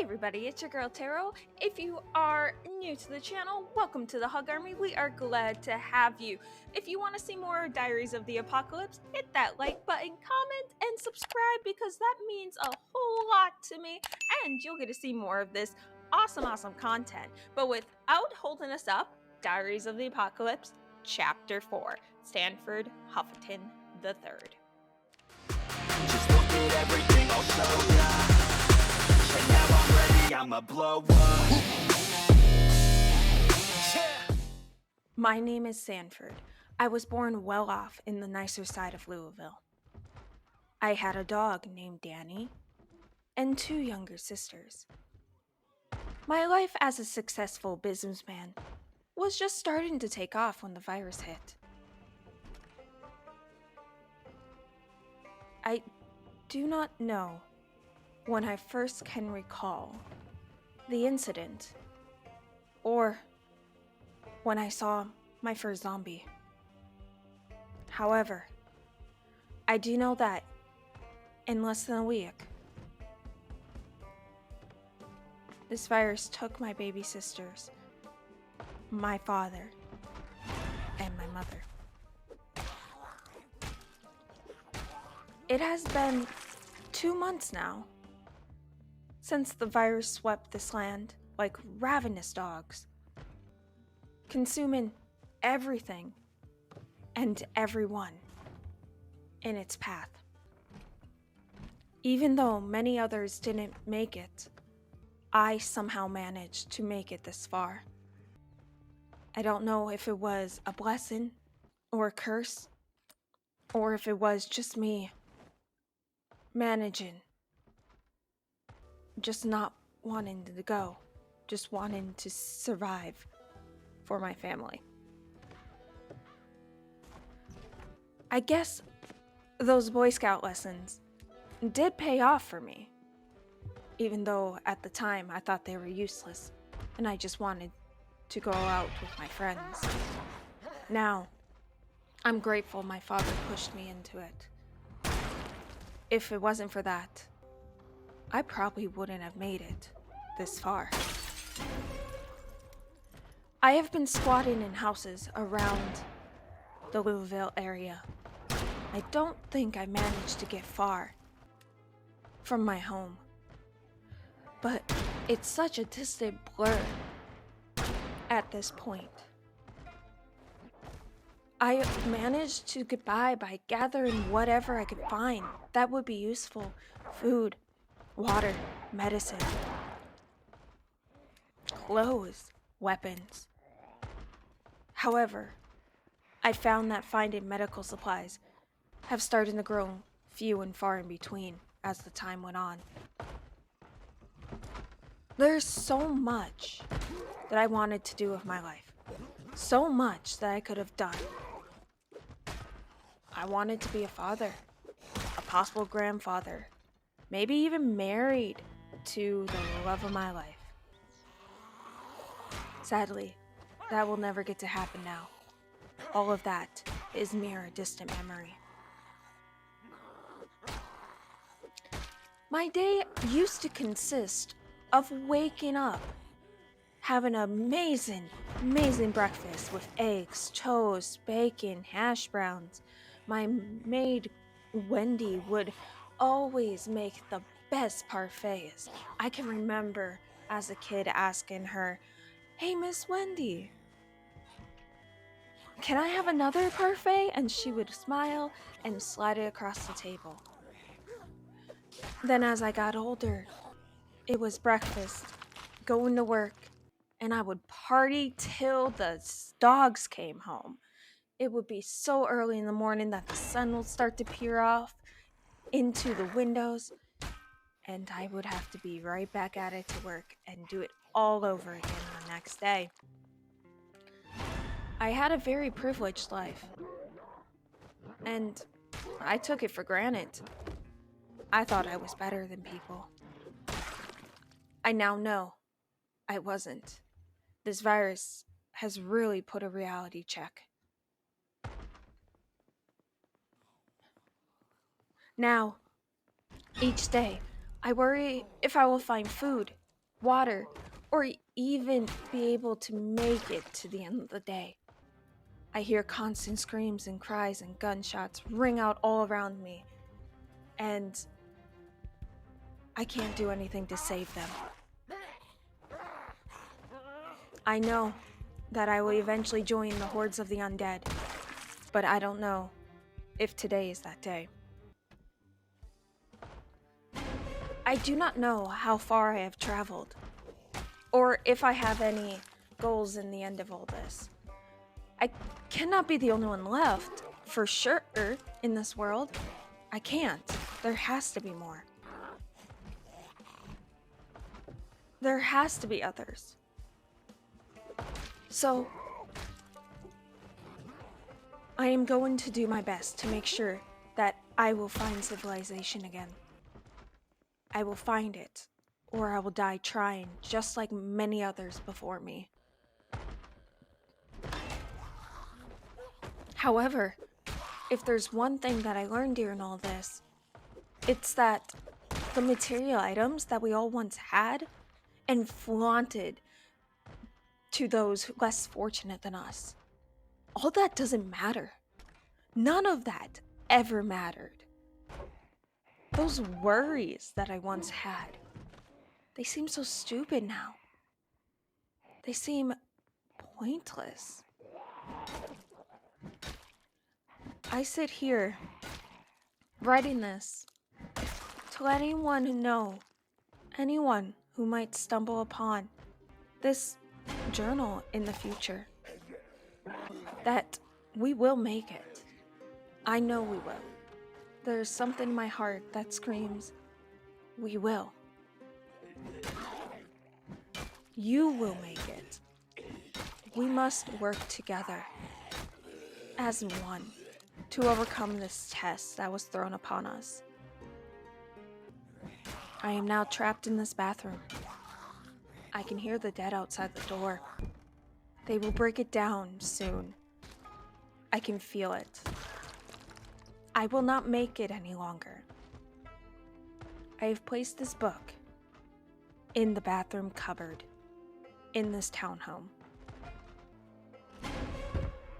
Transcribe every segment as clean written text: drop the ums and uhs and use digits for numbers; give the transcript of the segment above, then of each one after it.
everybody, it's your girl Taro. If you are new to the channel, welcome to the Hug Army. We are glad to have you. If you want to see more Diaries of the Apocalypse, hit that like button, comment, and subscribe because that means a whole lot to me and you'll get to see more of this awesome content. But without holding us up, Diaries of the Apocalypse, Chapter 4, Sanford, Huffington III. Just look at everything I'll show ya. And now I'm ready, I'ma blow up. Yeah. My name is Sanford. I was born well off in the nicer side of Louisville. I had a dog named Danny and 2 younger sisters. My life as a successful businessman was just starting to take off when the virus hit. I do not know when I first can recall the incident or when I saw my first zombie. However, I do know that in less than a week, this virus took my baby sisters, my father, and my mother. It has been 2 months now since the virus swept this land like ravenous dogs, consuming everything and everyone in its path. Even though many others didn't make it, I somehow managed to make it this far. I don't know if it was a blessing or a curse, or if it was just me managing, just not wanting to go, just wanting to survive for my family. I guess those Boy Scout lessons did pay off for me, even though at the time I thought they were useless and I just wanted to go out with my friends. Now, I'm grateful my father pushed me into it. If it wasn't for that, I probably wouldn't have made it this far. I have been squatting in houses around the Louisville area. I don't think I managed to get far from my home, but it's such a distant blur at this point. I managed to get by gathering whatever I could find that would be useful: food, water, medicine, clothes, weapons. However, I found that finding medical supplies have started to grow few and far in between as the time went on. There's so much that I wanted to do with my life. So much that I could have done. I wanted to be a father, a possible grandfather, maybe even married to the love of my life. Sadly, that will never get to happen now. All of that is mere distant memory. My day used to consist of waking up, having an amazing breakfast with eggs, toast, bacon, hash browns. My maid, Wendy, would always make the best parfaits. I can remember as a kid asking her, "Hey, Miss Wendy, can I have another parfait?" And she would smile and slide it across the table. Then as I got older, it was breakfast, going to work, and I would party till the dogs came home. It would be so early in the morning that the sun would start to peer off into the windows, and I would have to be right back at it to work and do it all over again the next day. I had a very privileged life, and I took it for granted. I thought I was better than people. I now know I wasn't. This virus has really put a reality check. Now, each day, I worry if I will find food water, or even be able to make it to the end of the day. I hear constant screams and cries and gunshots ring out all around me, and I can't do anything to save them. I know that I will eventually join the hordes of the undead, but I don't know if today is that day. I do not know how far I have traveled, or if I have any goals in the end of all this. I cannot be the only one left, for sure, in this world. I can't. There has to be more. There has to be others. So, I am going to do my best to make sure that I will find civilization again. I will find it, or I will die trying, just like many others before me. However, if there's one thing that I learned during all this, it's that the material items that we all once had and flaunted to those less fortunate than us, all that doesn't matter. None of that ever mattered. Those worries that I once had, they seem so stupid now. They seem pointless. I sit here, writing this, to let anyone know, anyone who might stumble upon this journal in the future, that we will make it. I know we will. There's something in my heart that screams, we will. You will make it. We must work together as one to overcome this test that was thrown upon us. I am now trapped in this bathroom. I can hear the dead outside the door. They will break it down soon. I can feel it. I will not make it any longer. I have placed this book in the bathroom cupboard in this townhome.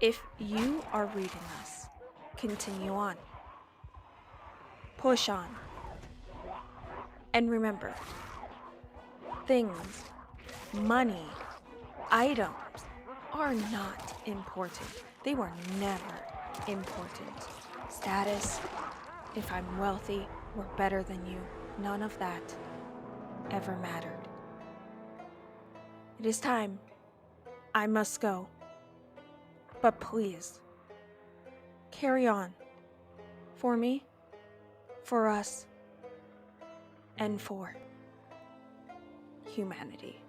If you are reading this, continue on. Push on. And remember, things, money, items are not important. They were never important. Status, if I'm wealthy or better than you, none of that ever mattered. It is time. I must go. But please, carry on. For me, for us, and for humanity.